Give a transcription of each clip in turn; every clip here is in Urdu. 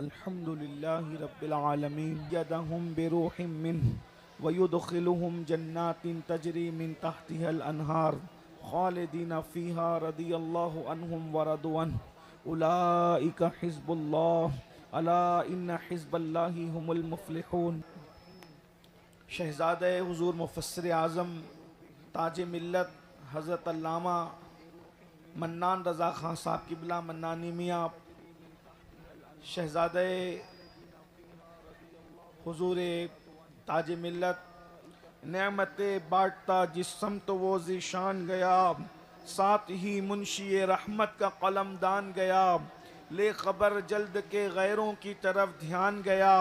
الحمد لله رب العالمين يدهم بروح منه ويدخلهم جنات تجري من تحتها الأنهار خالدين فيها رضي الله عنهم ورضوا عنه أولئك حزب الله ألا إن حزب الله هم المفلحون. شہزادہ حضور مفسر اعظم تاج ملت حضرت علامہ منان رضا خان صاحب قبلہ منانی میاں، شہزادہ حضور تاج ملت نعمت بانٹتا جس سمت وہ ذیشان گیا، ساتھ ہی منشی رحمت کا قلم دان گیا، لے خبر جلد کے غیروں کی طرف دھیان گیا،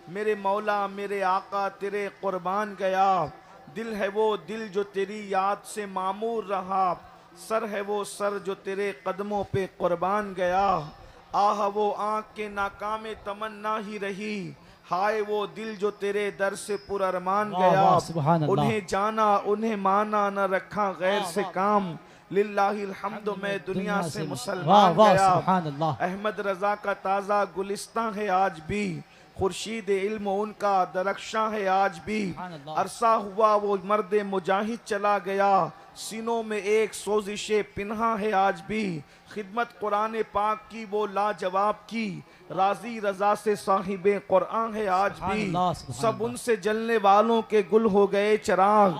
میرے مولا میرے آقا تیرے قربان گیا، دل ہے وہ دل جو تیری یاد سے معمور رہا، سر ہے وہ سر جو تیرے قدموں پہ قربان گیا، آہ وہ آنکھ کے ناکام تمنا ہی رہی، ہائے وہ دل جو تیرے در سے پر ارمان گیا، انہیں جانا انہیں مانا نہ رکھا غیر سے کام، للہ الحمد میں دنیا سے مسلمان گیا، احمد رضا کا تازہ گلستان ہے آج بھی، خورشید علم ان کا درخشاں ہے آج بھی، عرصہ ہوا وہ مرد مجاہد چلا گیا، سینوں میں ایک سوزش پنہا ہے آج بھی، خدمت قرآن پاک کی وہ لاجواب کی، راضی رضا سے صاحب قرآن ہے آج بھی، سب ان سے جلنے والوں کے گل ہو گئے چراغ،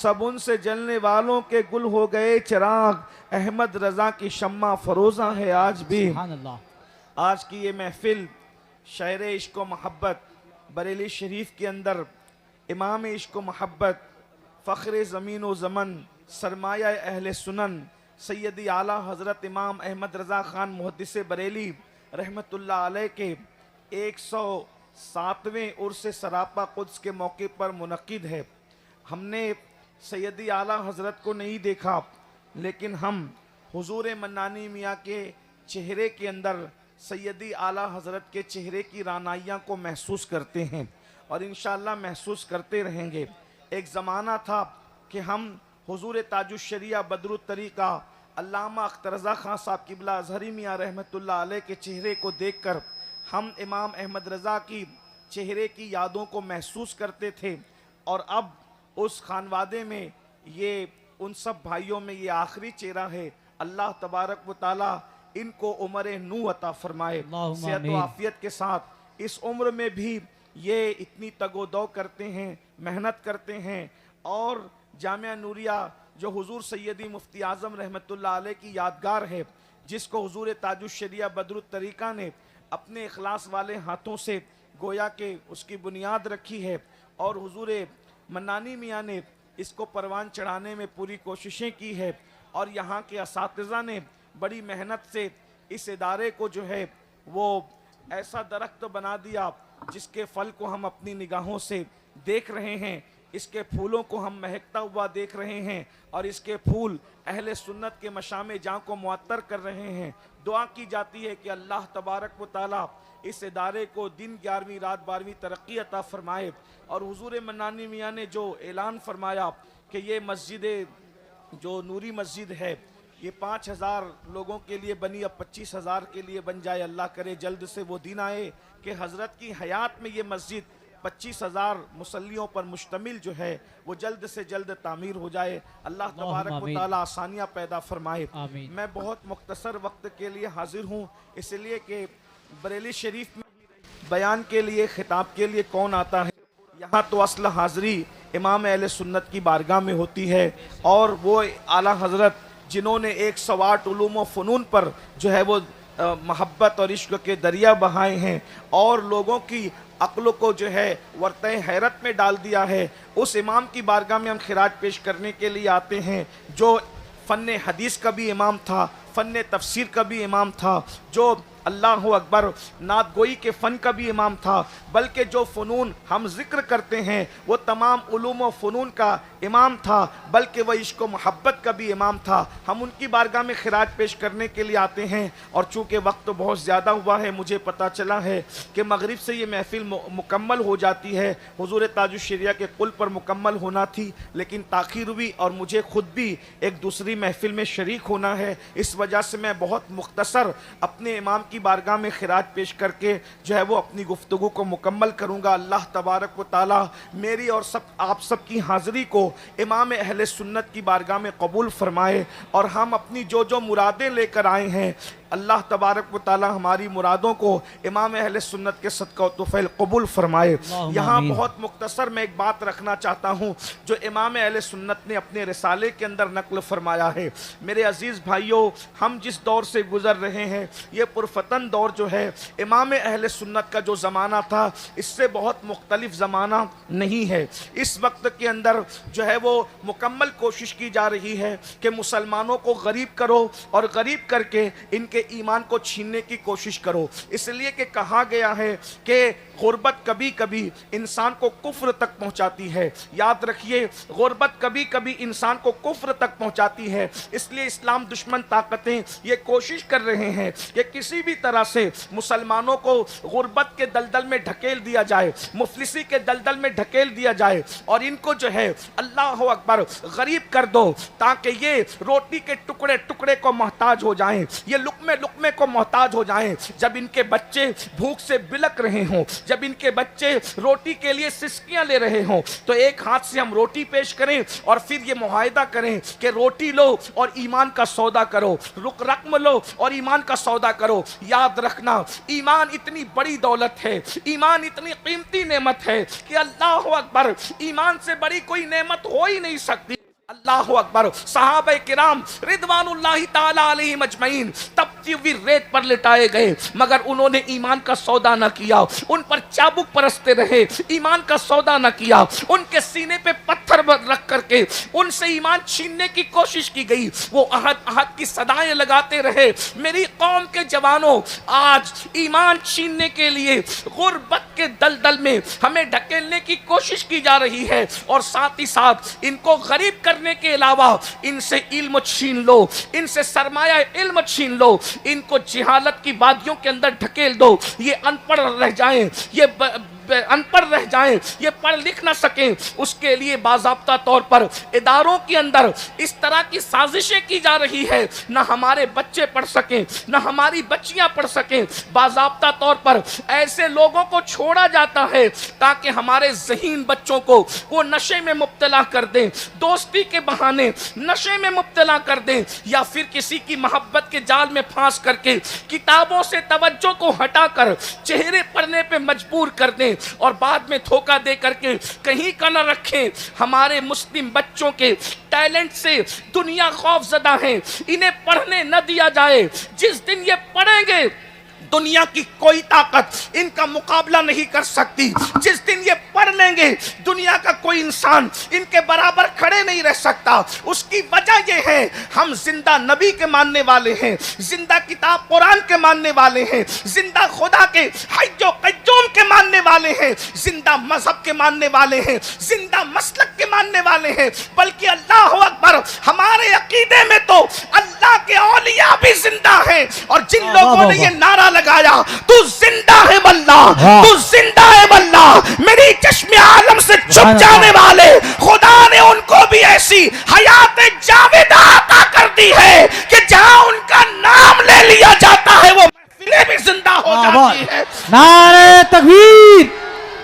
سب ان سے جلنے والوں کے گل ہو گئے چراغ، احمد رضا کی شمع فروزہ ہے آج بھی. آج کی یہ محفل شاعر عشق و محبت بریلی شریف کے اندر امام عشق و محبت فخر زمین و زمن سرمایہ اہل سنن سیدی اعلیٰ حضرت امام احمد رضا خان محدث بریلی رحمت اللہ علیہ کے 107ویں عرس سراپا قدس کے موقع پر منعقد ہے. ہم نے سیدی اعلیٰ حضرت کو نہیں دیکھا، لیکن ہم حضور منانی میاں کے چہرے کے اندر سیدی اعلیٰ حضرت کے چہرے کی رانائیاں کو محسوس کرتے ہیں اور انشاءاللہ محسوس کرتے رہیں گے. ایک زمانہ تھا کہ ہم حضور تاج الشریعہ بدر الطریقہ علامہ اختر رضا خان صاحب قبلہ اظہری میاں رحمت اللہ علیہ کے چہرے کو دیکھ کر ہم امام احمد رضا کی چہرے کی یادوں کو محسوس کرتے تھے، اور اب اس خانوادے میں یہ ان سب بھائیوں میں یہ آخری چہرہ ہے. اللہ تبارک و تعالی ان کو عمر نو عطا فرمائے، صحت و عافیت کے ساتھ اس عمر میں بھی یہ اتنی تگ و دو کرتے ہیں، محنت کرتے ہیں، اور جامعہ نوریہ جو حضور سیدی مفتی اعظم رحمت اللہ علیہ کی یادگار ہے، جس کو حضور تاج الشریعہ بدر الطریقہ نے اپنے اخلاص والے ہاتھوں سے گویا کہ اس کی بنیاد رکھی ہے، اور حضور منانی میاں نے اس کو پروان چڑھانے میں پوری کوششیں کی ہے، اور یہاں کے اساتذہ نے بڑی محنت سے اس ادارے کو جو ہے وہ ایسا درخت بنا دیا جس کے پھل کو ہم اپنی نگاہوں سے دیکھ رہے ہیں، اس کے پھولوں کو ہم مہکتا ہوا دیکھ رہے ہیں، اور اس کے پھول اہل سنت کے مشام جاں کو معطر کر رہے ہیں. دعا کی جاتی ہے کہ اللہ تبارک و تعالی اس ادارے کو دن 11ویں رات 12ویں ترقی عطا فرمائے. اور حضور منانی میاں نے جو اعلان فرمایا کہ یہ مسجد جو نوری مسجد ہے یہ 5000 لوگوں کے لیے بنی، اب 25,000 کے لیے بن جائے. اللہ کرے جلد سے وہ دن آئے کہ حضرت کی حیات میں یہ مسجد 25,000 مصلیوں پر مشتمل جو ہے وہ جلد سے جلد تعمیر ہو جائے. اللہ تبارک و تعالی آسانیاں پیدا فرمائے. میں بہت مختصر وقت کے لیے حاضر ہوں، اس لیے کہ بریلی شریف میں بیان کے لیے خطاب کے لیے کون آتا ہے؟ یہاں تو اصل حاضری امام اہل سنت کی بارگاہ میں ہوتی ہے، اور وہ اعلیٰ حضرت جنہوں نے 108 علوم و فنون پر جو ہے وہ محبت اور عشق کے دریا بہائے ہیں اور لوگوں کی عقل کو جو ہے ورطہ حیرت میں ڈال دیا ہے، اس امام کی بارگاہ میں ہم خراج پیش کرنے کے لیے آتے ہیں جو فن حدیث کا بھی امام تھا، فن تفسیر کا بھی امام تھا، جو اللہ اکبر نعت گوئی کے فن کا بھی امام تھا، بلکہ جو فنون ہم ذکر کرتے ہیں وہ تمام علوم و فنون کا امام تھا، بلکہ وہ عشق و محبت کا بھی امام تھا. ہم ان کی بارگاہ میں خراج پیش کرنے کے لیے آتے ہیں، اور چونکہ وقت بہت زیادہ ہوا ہے، مجھے پتہ چلا ہے کہ مغرب سے یہ محفل مکمل ہو جاتی ہے. حضور تاج الشریعہ کے قل پر مکمل ہونا تھی لیکن تاخیر ہوئی، اور مجھے خود بھی ایک دوسری محفل میں شریک ہونا ہے. اس وجہ سے میں بہت مختصر اپنے امام کی کی بارگاہ میں خراج پیش کر کے جو ہے وہ اپنی گفتگو کو مکمل کروں گا۔ اللہ تبارک و تعالی میری اور آپ سب کی حاضری کو امام اہل سنت کی بارگاہ میں قبول فرمائے، اور ہم اپنی جو مرادیں لے کر آئے ہیں اللہ تبارک و تعالی ہماری مرادوں کو امام اہل سنت کے صدقہ و طفیل قبول فرمائے۔ یہاں بہت مختصر میں ایک بات رکھنا چاہتا ہوں جو امام اہل سنت نے اپنے رسالے کے اندر نقل فرمایا ہے۔ میرے عزیز بھائیوں، ہم جس دور سے گزر رہے ہیں یہ پرفتن دور جو ہے، امام اہل سنت کا جو زمانہ تھا اس سے بہت مختلف زمانہ نہیں ہے۔ اس وقت کے اندر جو ہے وہ مکمل کوشش کی جا رہی ہے کہ مسلمانوں کو غریب کرو، اور غریب کر کے ان کے ایمان کو چھیننے کی کوشش کرو، اس لیے کہ کہا گیا ہے کہ غربت کبھی کبھی انسان کو کفر تک پہنچاتی ہے۔ یاد رکھیے، غربت کبھی کبھی انسان کو کفر تک پہنچاتی ہے۔ اس لیے اسلام دشمن طاقتیں یہ کوشش کر رہے ہیں کہ کسی بھی طرح سے مسلمانوں کو غربت کے دلدل میں ڈھکیل دیا جائے، مفلسی کے دلدل میں ڈھکیل دیا جائے، اور ان کو جو ہے اللہ اکبر غریب کر دو تاکہ یہ روٹی کے ٹکڑے ٹکڑے کو محتاج ہو جائیں، یہ لقمے لقمے کو محتاج ہو جائیں۔ جب ان کے بچے بھوک سے بلک رہے ہوں، جب ان کے بچے روٹی کے لیے سسکیاں لے رہے ہوں، تو ایک ہاتھ سے ہم روٹی پیش کریں اور پھر یہ معاہدہ کریں کہ روٹی لو اور ایمان کا سودا کرو، رقم لو اور ایمان کا سودا کرو۔ یاد رکھنا، ایمان اتنی بڑی دولت ہے، ایمان اتنی قیمتی نعمت ہے کہ اللہ اکبر، ایمان سے بڑی کوئی نعمت ہو ہی نہیں سکتی۔ اللہ اکبر، صحابہ کرام رضوان اللہ تعالی علیہم اجمعین تپتی ہوئی ریت پر لٹائے گئے، مگر انہوں نے ایمان کا سودا نہ کیا، ان پر چابک پرستے رہے، ایمان کا سودا نہ کیا، ان کے سینے پہ پتھر رکھ کر کے ان سے ایمان چھیننے کی کوشش کی گئی، وہ عہد عہد کی صدائیں لگاتے رہے۔ میری قوم کے جوانوں، آج ایمان چھیننے کے لیے غربت کے دلدل میں ہمیں ڈھکیلنے کی کوشش کی جا رہی ہے، اور ساتھ ہی ساتھ ان کو غریب کرنے کے علاوہ ان سے علم چھین لو، ان سے سرمایہ علم چھین لو، ان کو جہالت کی وادیوں کے اندر ڈھکیل دو، یہ ان پڑھ رہ جائیں، یہ ان پڑھ رہ جائیں، یہ پڑھ لکھ نہ سکیں۔ اس کے لیے باضابطہ طور پر اداروں کے اندر اس طرح کی سازشیں کی جا رہی ہے، نہ ہمارے بچے پڑھ سکیں، نہ ہماری بچیاں پڑھ سکیں۔ باضابطہ طور پر ایسے لوگوں کو چھوڑا جاتا ہے تاکہ ہمارے ذہین بچوں کو وہ نشے میں مبتلا کر دیں، دوستی کے بہانے نشے میں مبتلا کر دیں، یا پھر کسی کی محبت کے جال میں پھانس کر کے کتابوں سے توجہ کو ہٹا کر چہرے پڑھنے پہ مجبور کر دیں، اور بعد میں دھوکہ دے کر کے کہیں کا نہ رکھیں۔ ہمارے مسلم بچوں کے ٹیلنٹ سے دنیا خوف زدہ ہیں، انہیں پڑھنے نہ دیا جائے۔ جس دن یہ پڑھیں گے دنیا کی کوئی طاقت ان کا مقابلہ نہیں کر سکتی۔ جس دن یہ پڑھ لیں گے دنیا کا کوئی انسان ان کے برابر کھڑے نہیں رہ سکتا۔ اس کی وجہ یہ ہے ہم زندہ نبی کے ماننے والے ہیں، زندہ کتاب قرآن کے ماننے والے ہیں، زندہ خدا کے حی و قیوم کے ماننے والے ہیں، زندہ مذہب کے ماننے والے ہیں، زندہ مسلک کے ماننے والے ہیں۔ بلکہ اللہ اکبر، ہمارے عقیدے میں تو اللہ کے اولیاء بھی زندہ ہیں، اور جن لوگوں نے یہ نعرہ لگایا تو زندہ ہے واللہ، تو زندہ ہے واللہ، میری چشم عالم سے چھپ جانے والے خدا نے ان کو بھی ایسی حیات جاویدہ عطا کر دی ہے کہ جہاں ان کا نام لے لیا جاتا ہے وہ محفلیں بھی زندہ ہو جاتی ہے۔ نعرہ تکبیر،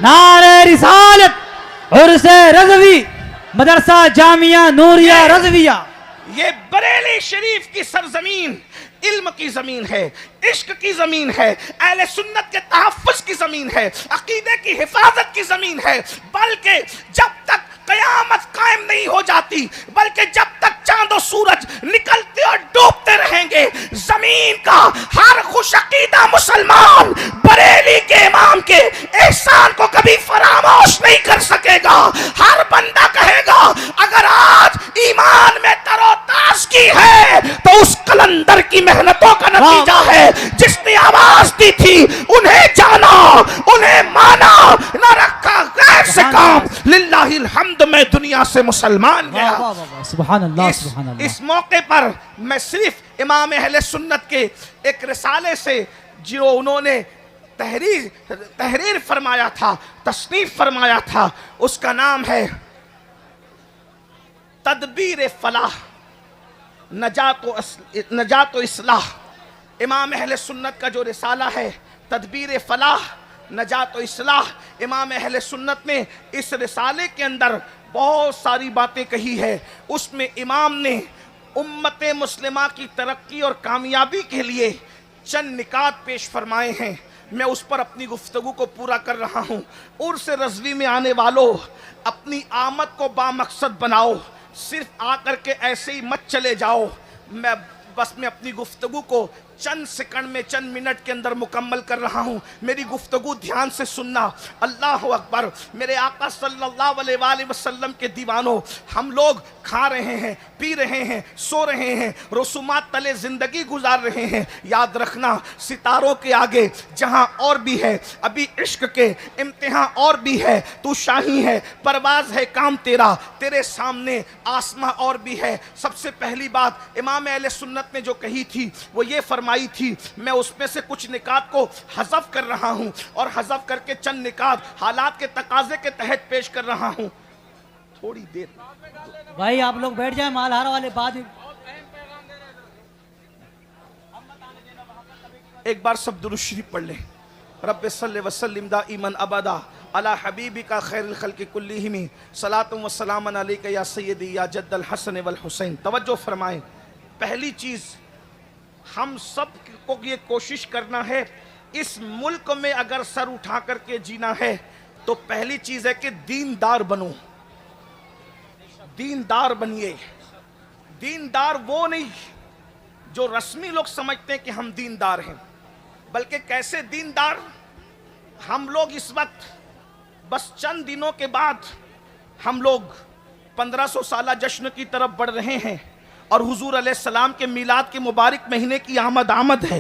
نعرہ رسالت، عرس رضوی، مدرسہ جامعہ نوریہ رضویہ۔ یہ بریلی شریف کی سرزمین علم کی زمین ہے، عشق کی زمین ہے، اہل سنت کے تحفظ کی زمین ہے، عقیدے کی حفاظت کی زمین ہے۔ بلکہ جب تک قیامت قائم نہیں ہو جاتی، بلکہ جب تک چاند و سورج نکلتے اور ڈوبتے رہیں گے، زمین کا ہر خوش عقیدہ مسلمان بریلی کے امام کے احسان کو کبھی فراموش نہیں کر سکے گا۔ ہر بندہ کہے گا اگر آج ایمان میں تر و تازگی ہے تو اس قلندر کی محنتوں کا نتیجہ ہے۔ جس نے آواز دی تھی انہیں جانا، انہیں مانا، نہ رکھا غیر سے کام، للہ الحمد میں دنیا سے مسلمان گیا۔ سبحان اللہ، سبحان اللہ۔ اس موقع پر میں صرف امام اہل سنت کے ایک رسالے سے جو انہوں نے تحریر فرمایا تھا، تصنیف فرمایا تھا، اس کا نام ہے تدبیر فلاح، نجات و اصلاح۔ امام اہل سنت کا جو رسالہ ہے تدبیر فلاح نجات و اصلاح، امام اہل سنت نے اس رسالے کے اندر بہت ساری باتیں کہی ہے. اس میں امام نے امت مسلمہ کی ترقی اور کامیابی کے لیے چند نکات پیش فرمائے ہیں. میں اس پر اپنی گفتگو کو پورا کر رہا ہوں. عرس رضوی میں آنے والوں، اپنی آمد کو بامقصد بناؤ، صرف آ کر کے ایسے ہی مت چلے جاؤ. میں اپنی گفتگو کو چند سیکنڈ میں چند منٹ کے اندر مکمل کر رہا ہوں. میری گفتگو دھیان سے سننا. اللہ اکبر. میرے آقا صلی اللہ علیہ وآلہ وسلم کے دیوانوں، ہم لوگ کھا رہے ہیں، پی رہے ہیں، سو رہے ہیں، رسومات تلے زندگی گزار رہے ہیں. یاد رکھنا ستاروں کے آگے جہاں اور بھی ہے، ابھی عشق کے امتحان اور بھی ہے. تو شاہی ہے، پرواز ہے کام تیرا، تیرے سامنے آسماں اور بھی ہے. سب سے پہلی بات امام اہل سنت نے جو کہی تھی وہ یہ فرمائی تھی. میں اس میں سے کچھ نکات کو حذف کر رہا ہوں اور حذف کر کے چند نکات حالات کے تقاضے کے تحت پیش کر رہا ہوں. تھوڑی دیر بھائی آپ لوگ بیٹھ جائیں، مالہار والے بعد. ایک بار سب درود شریف پڑھ لیں. رب صلی وسلم دائما ابدا علی حبیبک خیر الخلق کلہم صلاۃ و سلام علیک یا سیدی یا جد الحسن والحسین. توجہ فرمائیں. پہلی چیز ہم سب کو یہ کوشش کرنا ہے، اس ملک میں اگر سر اٹھا کر کے جینا ہے تو پہلی چیز ہے کہ دیندار بنو. دیندار بنیے. دیندار وہ نہیں جو رسمی لوگ سمجھتے ہیں کہ ہم دیندار ہیں، بلکہ کیسے دیندار. ہم لوگ اس وقت بس چند دنوں کے بعد ہم لوگ 1500 سالہ جشن کی طرف بڑھ رہے ہیں اور حضور علیہ السلام کے میلاد کے مبارک مہینے کی آمد ہے.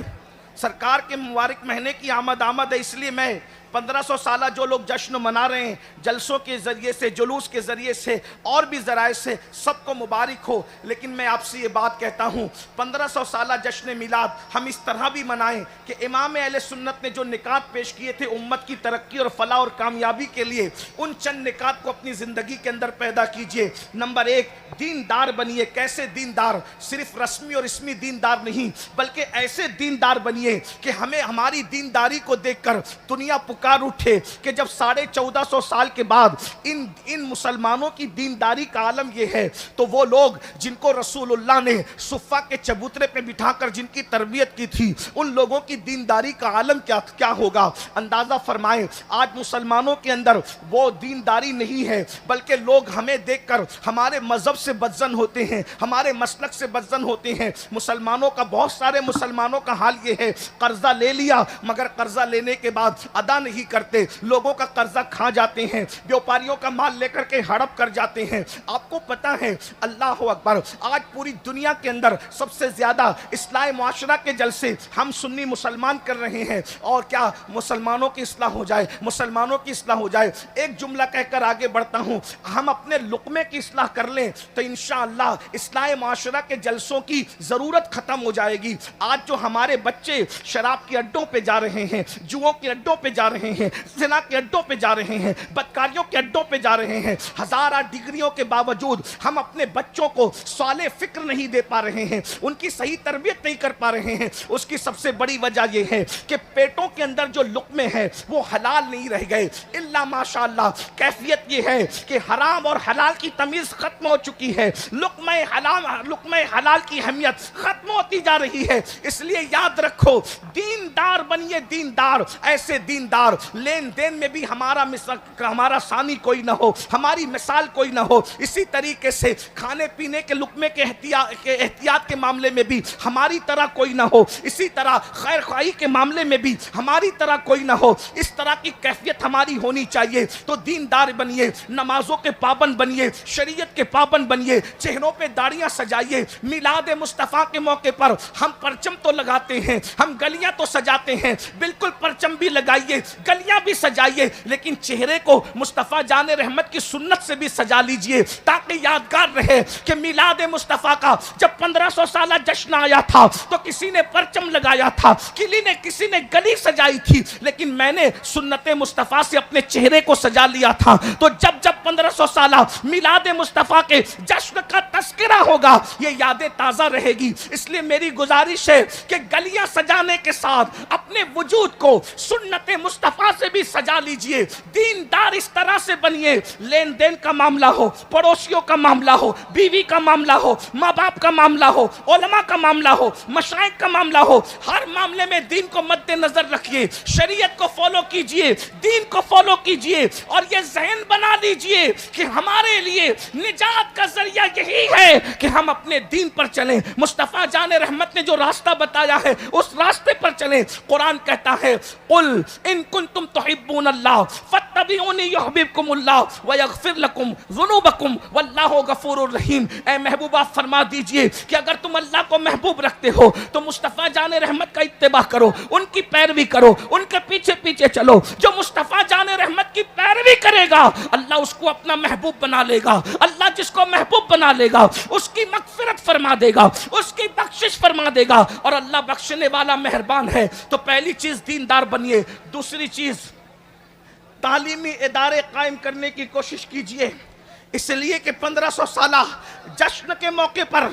سرکار کے مبارک مہینے کی آمد ہے. اس لیے میں 1500 سالہ جو لوگ جشن منا رہے ہیں، جلسوں کے ذریعے سے، جلوس کے ذریعے سے اور بھی ذرائع سے، سب کو مبارک ہو. لیکن میں آپ سے یہ بات کہتا ہوں، 1500 سالہ جشن میلاد ہم اس طرح بھی منائیں کہ امام اہل سنت نے جو نکات پیش کیے تھے امت کی ترقی اور فلاح اور کامیابی کے لیے، ان چند نکات کو اپنی زندگی کے اندر پیدا کیجئے. نمبر 1، دیندار بنیے. کیسے دیندار؟ صرف رسمی اور اسمی دیندار نہیں، بلکہ ایسے دیندار بنیے کہ ہمیں ہماری دینداری کو دیکھ کر دنیا پکار اٹھے کہ جب 1450 سال کے بعد ان مسلمانوں کی دینداری کا عالم یہ ہے، تو وہ لوگ جن کو رسول اللہ نے صفہ کے چبوترے پہ بٹھا کر جن کی تربیت کی تھی، ان لوگوں کی دینداری کا عالم کیا ہوگا. اندازہ فرمائیں آج مسلمانوں کے اندر وہ دینداری نہیں ہے، بلکہ لوگ ہمیں دیکھ کر ہمارے مذہب سے بدظن ہوتے ہیں، ہمارے مسلک سے بدظن ہوتے ہیں. مسلمانوں کا، بہت سارے مسلمانوں کا حال یہ ہے، قرضہ لے لیا مگر قرضہ لینے کے بعد ادا نہیں کرتے، لوگوں کا قرضہ کھا جاتے ہیں، بیوپاریوں کا مال لے کر کے ہڑپ کر جاتے ہیں. آپ کو پتا ہے، اللہ اکبر، آج پوری دنیا کے اندر سب سے زیادہ اصلاح معاشرہ کے جلسے ہم سنی مسلمان کر رہے ہیں. اور کیا مسلمانوں کی اصلاح ہو جائے، مسلمانوں کی اصلاح ہو جائے. ایک جملہ کہہ کر آگے بڑھتا ہوں، ہم اپنے لقمے کی اصلاح کر لیں تو انشاءاللہ اصلاح معاشرہ کے جلسوں کی ضرورت ختم ہو جائے گی. آج جو ہمارے بچے شراب کے اڈوں پہ جا رہے ہیں، جوؤں کے اڈوں پہ جا رہے ہیں، زنا کے اڈوں پہ جا رہے ہیں، بدکاریوں کے اڈوں پہ جا رہے ہیں، ہزارہ ڈگریوں کے باوجود ہم اپنے بچوں کو صالح فکر نہیں دے پا رہے ہیں، ان کی صحیح تربیت نہیں کر پا رہے ہیں. اس کی سب سے بڑی وجہ یہ ہے کہ پیٹوں کے اندر جو لقمے ہیں وہ حلال نہیں رہ گئے. الا ماشاءاللہ کیفیت یہ ہے کہ حرام اور حلال کی تمیز ختم ہو چکی ہے. لقمہ حلال کی اہمیت ختم ہوتی جا رہی ہے. اس لیے یاد رکھو، دیندار بنیے. دیندار ایسے دیندار لین دین میں بھی ہمارا ثانی کوئی نہ ہو، ہماری مثال کوئی نہ ہو. اسی طریقے سے کھانے پینے کے لقمے کے احتیاط کے معاملے میں بھی ہماری طرح کوئی نہ ہو. اسی طرح خیر خواہی کے معاملے میں بھی ہماری طرح کوئی نہ ہو. اس طرح کی کیفیت ہماری ہونی چاہیے. تو دیندار بنیے، نمازوں کے پابند بنیے، شریعت کے پابند بنیے، چہروں پہ داڑیاں سجائیے. میلاد مصطفیٰ کے موقع پر ہم پرچم تو لگاتے ہیں، ہم گلیاں تو سجاتے ہیں، بالکل پرچم بھی لگائیے. گلیاں بھی سجائیے، لیکن چہرے کو مصطفیٰ جان رحمت کی سنت سے بھی سجا لیجئے تاکہ یادگار رہے کہ میلاد مصطفیٰ کا جب 1500 سالہ جشن آیا تھا تو کسی نے پرچم لگایا تھا، کسی نے گلی سجائی تھی، لیکن میں نے سنت مصطفیٰ سے اپنے چہرے کو سجا لیا تھا۔ تو جب 1500 سالہ میلاد مصطفیٰ کے جشن کا تذکرہ ہوگا یہ یادیں تازہ رہے گی۔ اس لیے میری گزارش ہے کہ گلیاں سجانے کے ساتھ اپنے وجود کو سنت مصطفیٰ سے بھی سجا لیجئے، دیندار اس طرح سے بنیے، لین دین کا معاملہ ہو، پڑوسیوں کا معاملہ ہو، بیوی کا معاملہ ہو، ماں باپ کا معاملہ ہو، علماء کا معاملہ ہو، مشائخ کا معاملہ ہو، ہر معاملے میں دین کو مد نظر رکھیے، شریعت کو فالو کیجئے، دین کو فالو کیجئے، اور یہ ذہن بنا لیجئے کہ ہمارے لیے نجات کا ذریعہ یہی ہے کہ ہم اپنے دین پر چلیں۔ مصطفیٰ جان رحمت نے جو راستہ بتایا ہے اس راستے پر چلیں۔ قرآن کہتا ہے قل ان کنتم تحبون اللہ فاتبعونی یحببکم اللہ ویغفر لکم ذنوبکم واللہ غفور الرحیم۔ اے محبوبہ فرما دیجئے کہ اگر تم اللہ کو محبوب رکھتے ہو تو مصطفیٰ جان رحمت کا اتباع کرو، ان کی پیروی کرو، ان کے پیچھے پیچھے چلو۔ جو مصطفیٰ جان رحمت کی پیروی کرے گا اللہ اس کو اپنا محبوب بنا لے گا۔ اللہ جس کو محبوب بنا لے گا اس کی مغفرت فرما دے گا، اس کی بخشش فرما دے گا، اور اللہ بخشنے والا مہربان ہے۔ تو پہلی چیز دیندار بنیے۔ دوسری چیز تعلیمی ادارے قائم کرنے کی کوشش کیجئے، اس لیے کہ 1500 سالہ جشن کے موقع پر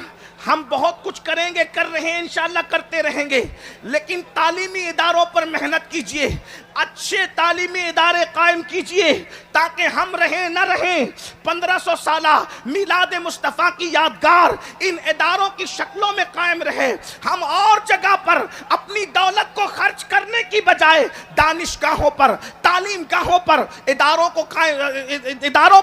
ہم بہت کچھ کریں گے، کر رہے ہیں، انشاءاللہ کرتے رہیں گے، لیکن تعلیمی اداروں پر محنت کیجئے، اچھے تعلیمی ادارے قائم کیجئے تاکہ ہم رہیں نہ رہیں 1500 سالہ میلاد مصطفیٰ کی یادگار ان اداروں کی شکلوں میں قائم رہے۔ ہم اور جگہ پر اپنی دولت کو خرچ کرنے کی بجائے دانشگاہوں پر، تعلیم گاہوں پر، اداروں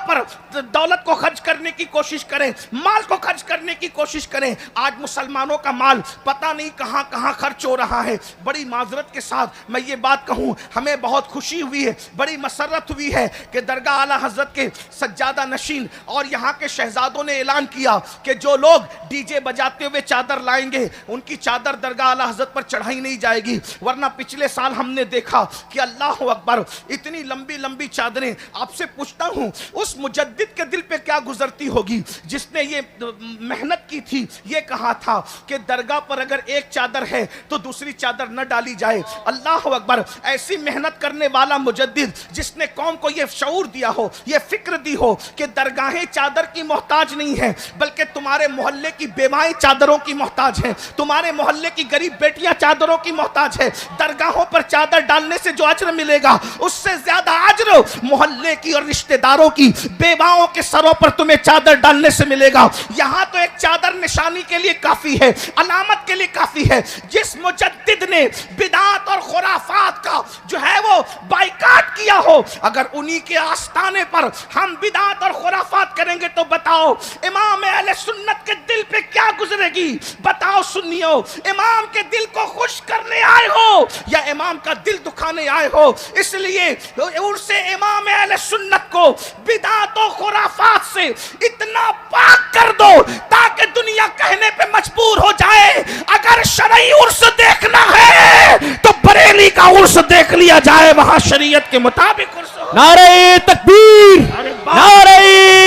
پر دولت کو خرچ کرنے کی کوشش کریں، مال کو خرچ کرنے کی کوشش کریں۔ آج مسلمانوں کا مال پتہ نہیں کہاں کہاں خرچ ہو رہا ہے۔ بڑی معذرت کے ساتھ میں یہ بات کہوں، ہمیں بہت خوشی ہوئی ہے، بڑی مسرت ہوئی ہے کہ درگاہ اعلیٰ حضرت کے سجادہ نشین اور یہاں کے شہزادوں نے اعلان کیا کہ جو لوگ ڈی جے بجاتے ہوئے چادر لائیں گے ان کی چادر درگاہ اعلیٰ حضرت پر چڑھائی نہیں جائے گی، ورنہ پچھلے سال ہم نے دیکھا کہ اللہ اکبر اتنی لمبی لمبی چادریں۔ آپ سے پوچھتا ہوں اس مجدد کے دل پہ کیا گزرتی ہوگی جس نے یہ محنت کی تھی، یہ کہا تھا کہ درگاہ پر اگر ایک چادر ہے تو دوسری چادر نہ ڈالی جائے۔ اللہ اکبر، ایسی محنت کرنے والا مجدد جس نے قوم کو یہ شعور دیا ہو، یہ فکر دی ہو کہ درگاہیں چادر کی محتاج نہیں ہیں بلکہ تمہارے محلے کی بیوائیں چادروں کی محتاج ہیں، تمہارے محلے کی غریب بیٹیاں چادروں کی محتاج ہیں۔ درگاہوں پر چادر ڈالنے سے جو اجر ملے گا اس سے زیادہ اجر محلے کی اور رشتہ داروں کی بیواؤں کے سروں پر تمہیں چادر ڈالنے سے ملے گا۔ یہاں تو ایک چادر نشانی کے لیے کافی ہے، علامت کے لیے کافی ہے۔ جس مجدد نے بدعات اور خرافات کا جو ہے وہ بائیکاٹ کیا ہو، اگر انہی کے آستانے پر ہم بدعات اور خرافات کریں گے تو بتاؤ امام اہل سنت کے دل پہ کیا گزرے گی؟ بتاؤ سنیو، امام کے دل کو خوش کرنے آئے ہو یا امام کا دل دکھانے آئے ہو؟ اس لیے ان سے امام اہل سنت کو بدعات و خرافات سے اتنا پاک کر دو تاکہ دنیا کہنے پہ مجبور ہو جائے اگر شرعی عرس دیکھنا ہے تو بریلی کا عرس دیکھ لیا جائے، وہاں شریعت کے مطابق عرس ہو۔ نعرہ تکبیر، نعرہ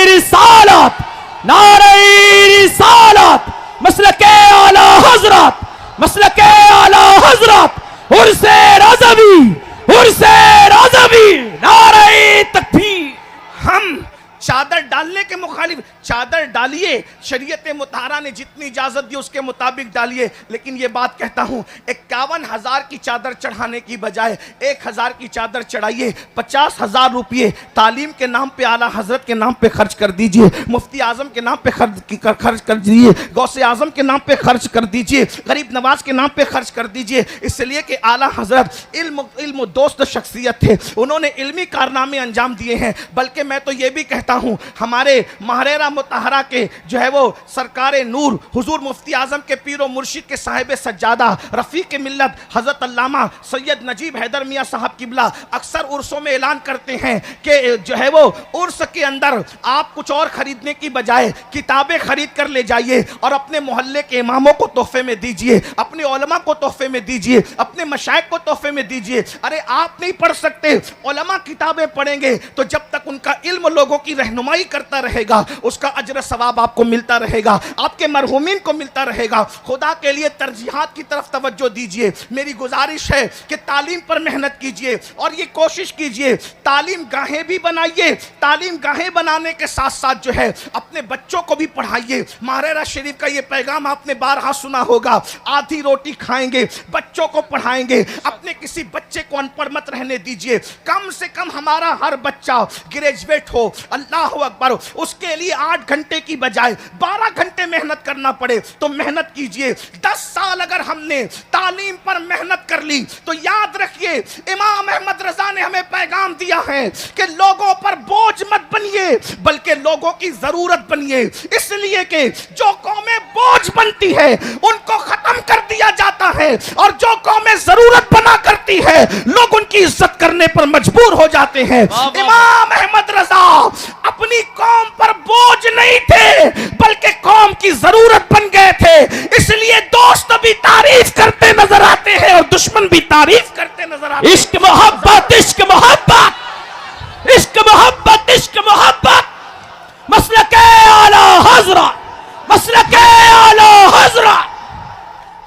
رسالت، نعرہ رسالت، مسلک اعلی حضرت، مسلک اعلی حضرت، عرس رضوی، عرس رضوی، نعرہ تکبیر۔ ہم چادر ڈالنے کے مخالف، چادر ڈالیے، شریعت مطہرہ نے جتنی اجازت دی اس کے مطابق ڈالیے، لیکن یہ بات کہتا ہوں 51,000 کی چادر چڑھانے کی بجائے 1,000 کی چادر چڑھائیے۔ 50,000 روپیے تعلیم کے نام پہ اعلیٰ حضرت کے نام پہ خرچ کر دیجئے، مفتی اعظم کے نام پہ خرچ کر دیجئے، غوث اعظم کے نام پہ خرچ کر دیجئے، غریب نواز کے نام پہ خرچ کر دیجئے، اس لیے کہ اعلیٰ حضرت علم دوست شخصیت تھے، انہوں نے علمی کارنامے انجام دیے ہیں۔ بلکہ میں تو یہ بھی کہتا ہوں ہمارے ماہرہ مطہرہ کے کے جو ہے وہ سرکار نور حضور مفتی اعظم کے پیر و مرشد کے صاحب سجادہ رفیق ملت حضرت علامہ سید نجیب حیدر میاں صاحب قبلہ اکثر عرسوں میں اعلان کرتے ہیں کہ جو ہے وہ عرس کے اندر آپ کچھ اور خریدنے کی بجائے کتابیں خرید کر لے جائیے اور اپنے محلے کے اماموں کو تحفے میں دیجئے، اپنے علماء کو تحفے میں دیجئے، اپنے مشائخ کو تحفے میں دیجئے۔ ارے آپ نہیں پڑھ سکتے، علماء کتابیں پڑھیں گے تو جب تک ان کا علم لوگوں کی رہنمائی کرتا رہے گا اس کا اجر ثواب آپ کو ملتا رہے گا، آپ کے مرحومین کو ملتا رہے گا۔ خدا کے لیے ترجیحات کی طرف توجہ دیجئے۔ میری گزارش ہے کہ تعلیم پر محنت کیجئے اور یہ کوشش کیجئے تعلیم گاہیں بھی بنائیے، تعلیم گاہیں بنانے کے ساتھ ساتھ جو ہے اپنے بچوں کو بھی پڑھائیے۔ ماہرہ شریف کا یہ پیغام آپ نے بارہا سنا ہوگا، آدھی روٹی کھائیں گے بچوں کو پڑھائیں گے، اپنے کسی بچے کو ان پڑھ مت رہنے دیجئے۔ کم سے کم ہمارا ہر بچہ گریجویٹ ہو، اللہ اکبر، اس کے لیے 8 گھنٹے کی بجائے 12 گھنٹے محنت کرنا پڑے تو محنت کیجئے۔ 10 سال اگر ہم نے تعلیم پر محنت کر لی تو یاد رکھیے امام احمد رضا نے ہمیں پیغام دیا ہے کہ لوگوں پر بوجھ مت بنیے بلکہ لوگوں کی ضرورت بنیے، اس لیے کہ جو قومیں بوجھ بنتی ہے ان کو ختم کر دیا جاتا ہے اور جو قومیں ضرورت بنا کرتی ہے لوگ ان کی عزت کرنے پر مجبور ہو جاتے ہیں۔ امام احمد رضا اپنی قوم پر بوجھ نہیں تھے بلکہ قوم کی ضرورت بن گئے تھے، اس لیے دوست بھی تعریف کرتے نظر آتے ہیں اور دشمن بھی تعریف کرتے نظر آتے ہیں۔ عشق محبت، عشق محبت، عشق محبت، عشق محبت، مسلک اعلی حضرت، مسلک اعلی حضرت۔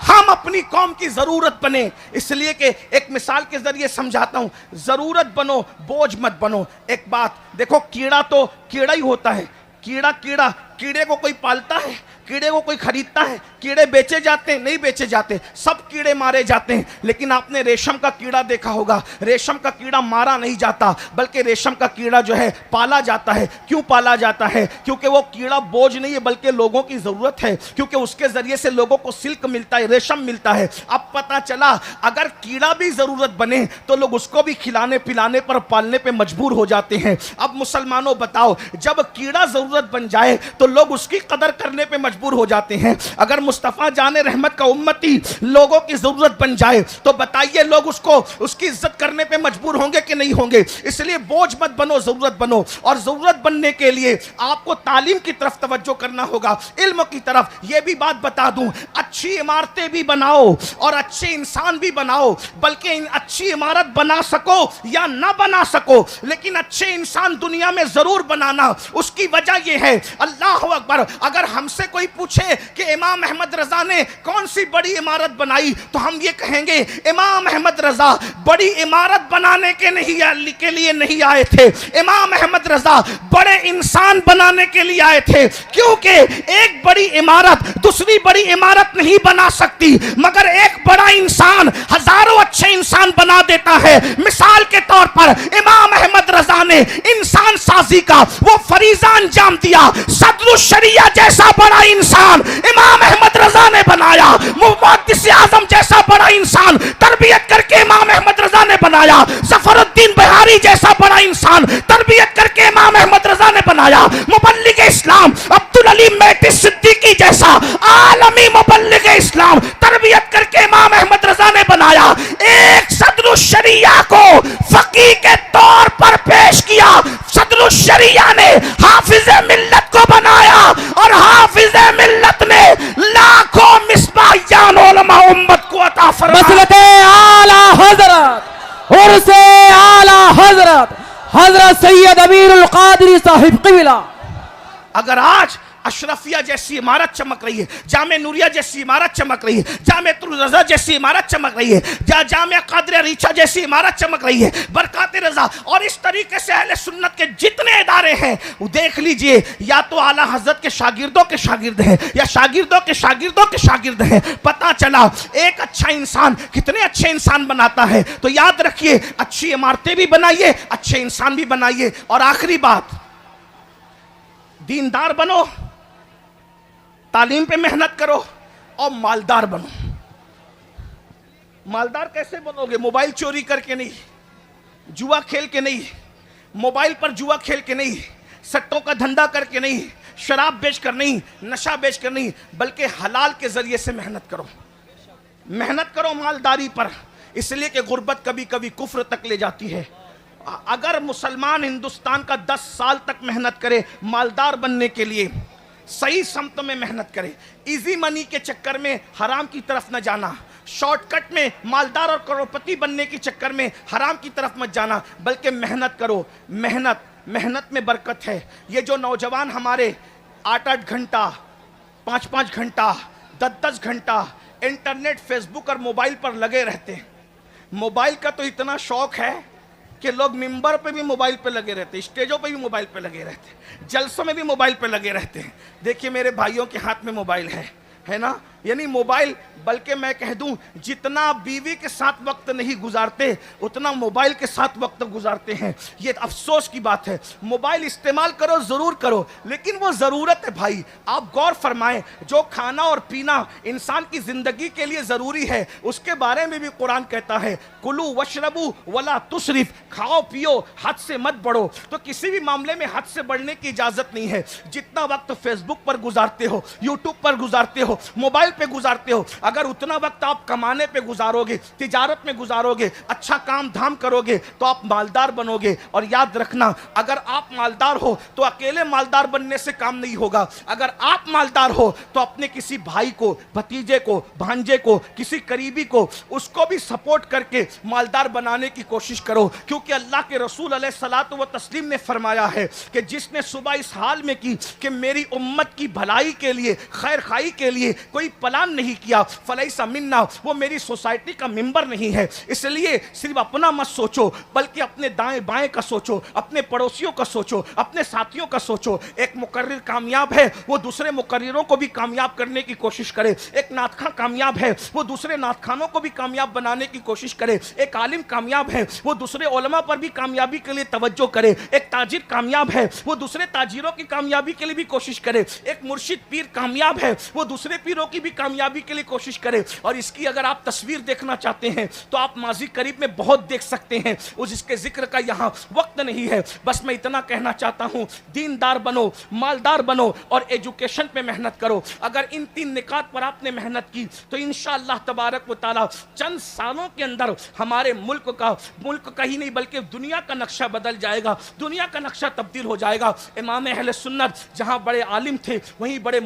ہم اپنی قوم کی ضرورت بنیں، اس لیے کہ ایک مثال کے ذریعے سمجھاتا ہوں، ضرورت بنو بوجھ مت بنو۔ ایک بات دیکھو، کیڑا تو کیڑا ہی ہوتا ہے، کیڑے کو کوئی پالتا ہے، کیڑے کو کوئی خریدتا ہے؟ کیڑے بیچے جاتے ہیں؟ نہیں بیچے جاتے، سب کیڑے مارے جاتے ہیں۔ لیکن آپ نے ریشم کا کیڑا دیکھا ہوگا، ریشم کا کیڑا مارا نہیں جاتا بلکہ ریشم کا کیڑا جو ہے پالا جاتا ہے۔ کیوں پالا جاتا ہے؟ کیونکہ وہ کیڑا بوجھ نہیں ہے بلکہ لوگوں کی ضرورت ہے، کیونکہ اس کے ذریعے سے لوگوں کو سلک ملتا ہے، ریشم ملتا ہے۔ اب پتہ چلا اگر کیڑا بھی ضرورت بنے تو لوگ اس کو بھی کھلانے پلانے پر پالنے پہ مجبور ہو جاتے ہیں۔ اب مسلمانوں بتاؤ، جب کیڑا ضرورت بن جائے تو لوگ اس کی قدر کرنے پہ مجبور ہو جاتے ہیں۔ اگر مصطفیٰ جان رحمت کا امتی لوگوں کی ضرورت بن جائے تو بتائیے لوگ اس کی عزت کرنے پہ مجبور ہوں گے کہ نہیں ہوں گے؟ اس لیے بوجھ مت بنو، ضرورت بنو، اور ضرورت بننے کے لیے آپ کو تعلیم کی طرف توجہ کرنا ہوگا، علم کی طرف۔ یہ بھی بات بتا دوں، اچھی عمارتیں بھی بناؤ اور اچھے انسان بھی بناؤ، بلکہ اچھی عمارت بنا سکو یا نہ بنا سکو لیکن اچھے انسان دنیا میں ضرور بنانا۔ اس کی وجہ یہ ہے، اللہ اکبر، اگر ہم سے کوئی پوچھے کہ امام احمد رضا نے کون سی بڑی عمارت بنائی تو ہم یہ کہیں گے امام احمد رضا بڑی عمارت بنانے کے لیے نہیں آئے تھے، امام احمد رضا بڑے انسان بنانے کے لیے آئے تھے، کیونکہ ایک بڑی عمارت دوسری بڑی عمارت نہیں بنا سکتی مگر ایک بڑا انسان ہزاروں اچھے انسان بنا دیتا ہے۔ مثال کے طور پر امام احمد رضا نے انسان سازی کا وہ فریضہ انجام دیا، صدر الشریعہ جیسا بڑا انسان امام احمد رضا نے بنایا، محدث اعظم جیسا بڑا انسان تربیت کر کے امام احمد رضا نے بنایا، ظفر الدین بہاری جیسا بڑا انسان تربیت کر کے امام احمد رضا نے بنایا، مبلغ اسلام عبدالعلی میٹی صدیقی جیسا عالمی مبلغ اسلام تربیت کر کے امام احمد رضا نے بنایا۔ ایک صدر الشریعہ کو فقیہ کے طور پر پیش کیا، صدر الشریعہ نے حافظ ملت کو بنایا اور حافظ ملت نے لاکھوں مصباحیان علماء امت کو عطا فرمایا۔ مسلک اعلی حضرت، عرس اعلی حضرت حضرت سید امیر القادری صاحب قبلہ۔ اگر آج اشرفیہ جیسی عمارت چمک رہی ہے، جامع نوریہ جیسی عمارت چمک رہی ہے، جامع رضا جیسی عمارت چمک رہی ہے، جامع قادریہ ریچھا جیسی عمارت چمک رہی ہے، برکات رضا، اور اس طریقے سے اہل سنت کے جتنے ادارے ہیں وہ دیکھ لیجئے یا تو اعلیٰ حضرت کے شاگردوں کے شاگرد ہیں یا شاگردوں کے شاگردوں کے شاگرد ہیں۔ پتہ چلا ایک اچھا انسان کتنے اچھے انسان بناتا ہے۔ تو یاد رکھیے، اچھی عمارتیں بھی بنائیے، اچھے انسان بھی بنائیے۔ اور آخری بات، دیندار بنو، تعلیم پہ محنت کرو اور مالدار بنو۔ مالدار کیسے بنو گے؟ موبائل چوری کر کے نہیں، جوا کھیل کے نہیں، موبائل پر جوا کھیل کے نہیں، سٹوں کا دھندا کر کے نہیں، شراب بیچ کر نہیں، نشہ بیچ کر نہیں، بلکہ حلال کے ذریعے سے محنت کرو، محنت کرو مالداری پر، اس لیے کہ غربت کبھی کبھی کفر تک لے جاتی ہے۔ اگر مسلمان ہندوستان کا 10 سال تک محنت کرے مالدار بننے کے لیے، صحیح سمت میں محنت کرے، ایزی منی کے چکر میں حرام کی طرف نہ جانا، شارٹ کٹ میں مالدار اور کروڑپتی بننے کے چکر میں حرام کی طرف مت جانا، بلکہ محنت کرو، محنت میں برکت ہے۔ یہ جو نوجوان ہمارے 8-8 گھنٹہ 5-5 گھنٹہ 10-10 گھنٹہ انٹرنیٹ، فیس بک اور موبائل پر لگے رہتے ہیں، موبائل کا تو اتنا شوق ہے کہ لوگ ممبر پہ بھی موبائل پہ لگے رہتے ہیں، اسٹیجوں پہ بھی موبائل پہ لگے رہتے ہیں، جلسوں میں بھی موبائل پہ لگے رہتے ہیں۔ دیکھیے میرے بھائیوں کے ہاتھ میں موبائل ہے نا، یعنی موبائل، بلکہ میں کہہ دوں جتنا بیوی کے ساتھ وقت نہیں گزارتے اتنا موبائل کے ساتھ وقت گزارتے ہیں۔ یہ افسوس کی بات ہے۔ موبائل استعمال کرو، ضرور کرو، لیکن وہ ضرورت ہے بھائی۔ آپ غور فرمائیں، جو کھانا اور پینا انسان کی زندگی کے لیے ضروری ہے، اس کے بارے میں بھی قرآن کہتا ہے کلو وشربو ولا تسرف، کھاؤ پیو، حد سے مت بڑھو۔ تو کسی بھی معاملے میں حد سے بڑھنے کی اجازت نہیں ہے۔ جتنا وقت فیس بک پر گزارتے ہو، یوٹیوب پر گزارتے ہو، موبائل پہ گزارتے ہو، اگر اتنا وقت آپ کمانے پہ گزارو گے، تجارت میں گزارو گے، اچھا کام دھام کرو گے تو آپ مالدار بنو گے۔ اور یاد رکھنا، اگر آپ مالدار ہو تو اکیلے مالدار بننے سے کام نہیں ہوگا، اگر آپ مالدار ہو تو اپنے کسی بھائی کو، بھتیجے کو، بھانجے کو، کسی قریبی کو، اس کو بھی سپورٹ کر کے مالدار بنانے کی کوشش کرو، کیونکہ اللہ کے رسول علیہ الصلوۃ والتسلیم نے فرمایا ہے کہ جس نے صبح اس حال میں کی کہ میری امت کی بھلائی کے لیے، خیر خواہی کے لیے کوئی پلان نہیں کیا، فلیس منا، وہ میری سوسائٹی کا ممبر نہیں ہے۔ اس لیے صرف اپنا مت سوچو، بلکہ اپنے دائیں بائیں کا سوچو، اپنے پڑوسیوں کا سوچو، اپنے ساتھیوں کا سوچو۔ ایک مقرر کامیاب ہے، وہ دوسرے مقرروں کو بھی کامیاب کرنے کی کوشش کرے۔ ایک نعت خواں کامیاب ہے، وہ دوسرے نعت خوانوں کو بھی کامیاب بنانے کی کوشش کرے۔ ایک عالم کامیاب ہے، وہ دوسرے علماء پر بھی کامیابی کے لیے توجہ کرے۔ ایک تاجر کامیاب ہے، وہ دوسرے تاجروں کی کامیابی کے لیے بھی کوشش کرے۔ ایک مرشد پیر کامیاب ہے، وہ دوسرے پیروں کی بھی کامیابی کے لیے کوشش کرے۔ اور اس کی اگر آپ تصویر دیکھنا چاہتے ہیں تو آپ ماضی قریب میں بہت دیکھ سکتے ہیں، اس کے ذکر کا یہاں وقت نہیں ہے۔ بس میں اتنا کہنا چاہتا ہوں، دیندار بنو، مالدار بنو اور ایجوکیشن پہ محنت کرو۔ اگر ان 3 نکات پر آپ نے محنت کی تو انشاءاللہ تبارک و تعالی چند سالوں کے اندر ہمارے ملک کا ہی نہیں بلکہ دنیا کا نقشہ بدل جائے گا، دنیا کا نقشہ تبدیل ہو جائے گا۔ امام اہل سنت جہاں بڑے عالم تھے، وہیں بڑے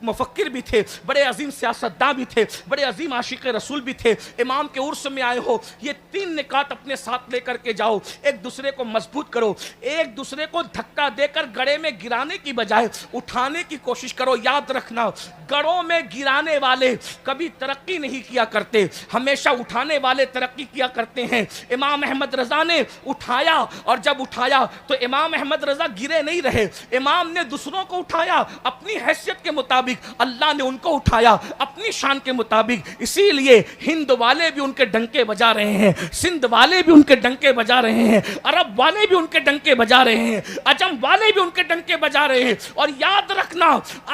مفکر بھی تھے، بڑے عظیم سیاستداں بھی تھے، بڑے عظیم عاشق رسول بھی تھے۔ امام کے عرس میں آئے ہو، یہ 3 نکات اپنے ساتھ لے کر کے جاؤ۔ ایک دوسرے کو مضبوط کرو، ایک دوسرے کو دھکا دے کر گڑھے میں گرانے کی بجائے اٹھانے کی کوشش کرو۔ یاد رکھنا، گڑھوں میں گرانے والے کبھی ترقی نہیں کیا کرتے، ہمیشہ اٹھانے والے ترقی کیا کرتے ہیں۔ امام احمد رضا نے اٹھایا، اور جب اٹھایا تو امام احمد رضا گرے نہیں رہے، امام نے دوسروں کو اٹھایا اپنی حیثیت کے مطابق، اللہ نے ان کو اٹھایا اپنی شان کے مطابق۔ اسی لیے ہند والے بھی ان کے ڈنکے بجا رہے ہیں، سندھ والے بھی ان کے ڈنکے بجا رہے ہیں، عرب والے بھی ان کے ڈنکے بجا رہے ہیں، عجم والے بھی ان کے ڈنکے بجا رہے ہیں۔ اور یاد رکھنا،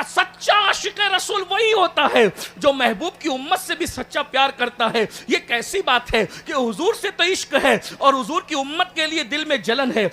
سچا عاشق رسول وہی ہوتا ہے جو محبوب کی امت سے بھی سچا پیار کرتا ہے۔ یہ کیسی بات ہے کہ حضور سے تو عشق ہے اور حضور کی امت کے لیے دل میں جلن ہے،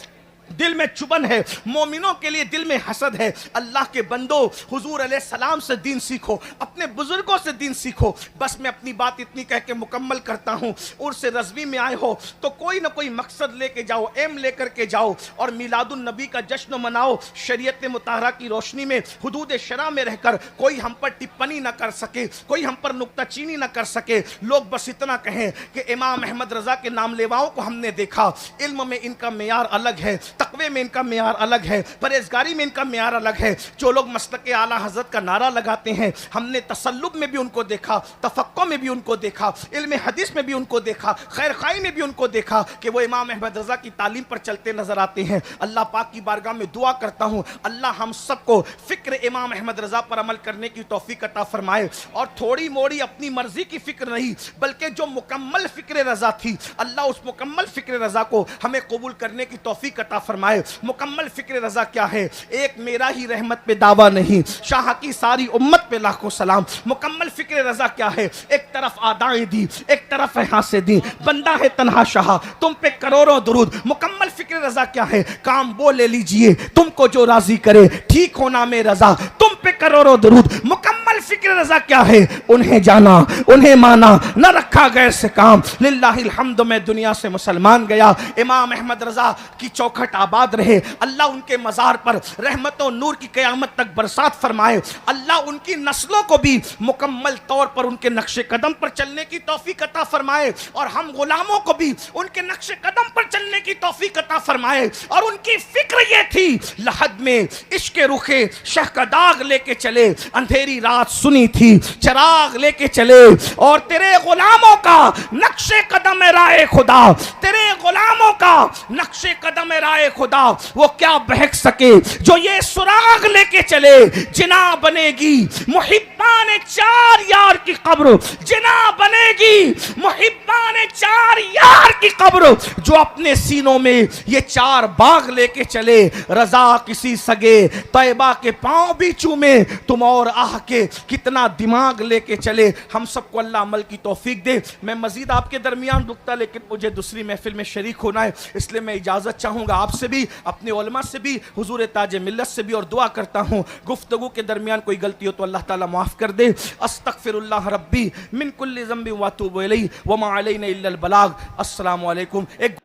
دل میں چبن ہے، مومنوں کے لیے دل میں حسد ہے۔ اللہ کے بندو، حضور علیہ السلام سے دین سیکھو، اپنے بزرگوں سے دین سیکھو۔ بس میں اپنی بات اتنی کہہ کے مکمل کرتا ہوں۔ عرس رضوی میں آئے ہو تو کوئی نہ کوئی مقصد لے کے جاؤ، ایم لے کر کے جاؤ، اور میلاد النبی کا جشن مناؤ۔ شریعت مطہرہ کی روشنی میں، حدود شرع میں رہ کر کوئی ہم پر ٹپنی نہ کر سکے، کوئی ہم پر نکتہ چینی نہ کر سکے۔ لوگ بس اتنا کہیں کہ امام احمد رضا کے نام لیواؤں کو ہم نے دیکھا، علم میں ان کا معیار الگ ہے، تقوی میں ان کا معیار الگ ہے، پرہیزگاری میں ان کا معیار الگ ہے۔ جو لوگ مسلک اعلیٰ حضرت کا نعرہ لگاتے ہیں، ہم نے تسلب میں بھی ان کو دیکھا، تفقہ میں بھی ان کو دیکھا، علم حدیث میں بھی ان کو دیکھا، خیر خواہی میں بھی ان کو دیکھا کہ وہ امام احمد رضا کی تعلیم پر چلتے نظر آتے ہیں۔ اللہ پاک کی بارگاہ میں دعا کرتا ہوں، اللہ ہم سب کو فکر امام احمد رضا پر عمل کرنے کی توفیق عطا فرمائے، اور تھوڑی موڑی اپنی مرضی کی فکر نہیں بلکہ جو مکمل فکر رضا تھی، اللہ اس مکمل فکر رضا کو ہمیں قبول کرنے کی توفیق عطا فرمائے۔ مکمل فکر رضا کیا ہے؟ ایک میرا ہی رحمت پہ دعویٰ نہیں، شاہ کی ساری امت پہ لاکھوں سلام۔ مکمل فکر رضا کیا ہے؟ ایک طرف آدائیں دی، ایک طرف ہے ہاں سے دی، بندہ ہے تنہا شاہ، تم پہ کروڑوں درود۔ مکمل فکر رضا کیا ہے؟ کام وہ لے لیجئے تم کو جو راضی کرے، ٹھیک ہونا میں رضا، تم پہ کروڑوں درود۔ مکمل فکر رضا کیا ہے؟ انہیں جانا، انہیں مانا، نہ رکھا غیر سے کام۔ للہ الحمد میں دنیا سے مسلمان گیا، امام احمد رضا کی چوکھٹ آباد رہے، اللہ ان کے مزار پر رحمت و نور کی قیامت تک برسات فرمائے، اللہ ان کی نسلوں کو بھی مکمل طور پر ان کے نقش قدم پر چلنے کی توفیق عطا فرمائے، اور ہم غلاموں کو بھی ان کے نقش قدم پر چلنے کی توفیق عطا فرمائے۔ اور ان کی فکر یہ تھی، لحد میں عشق رخے شہ کا داغ لے کے چلے، اندھیری رات سنی تھی چراغ لے کے چلے، اور تیرے غلاموں کا نقش قدم رائے خدا، تیرے غلاموں کا نقش قدم رائے خدا، وہ کیا بہک سکے جو یہ سراغ لے کے چلے۔ جنا بنے گی محبان چار یار کی قبر، جنا بنے گی محبان چار یار کی قبر، جو اپنے سینوں میں یہ چار باغ لے کے چلے۔ رضا کسی سگے طیبہ کے پاؤں بھی چومے، تم اور آہ کے کتنا دماغ لے کے چلے۔ ہم سب کو اللہ عمل کی توفیق دے۔ میں مزید آپ کے درمیان رکتا، لیکن مجھے دوسری محفل میں شریک ہونا ہے، اس لیے میں اجازت چاہوں گا آپ سے بھی، اپنے علماء سے بھی، حضور تاج ملت سے بھی، اور دعا کرتا ہوں گفتگو کے درمیان کوئی غلطی ہو تو اللہ تعالیٰ معاف کر دے۔ استغفر اللہ ربی من کل ذنب واتوب الیہ وما علینا الا البلاغ۔ السلام علیکم۔ ایک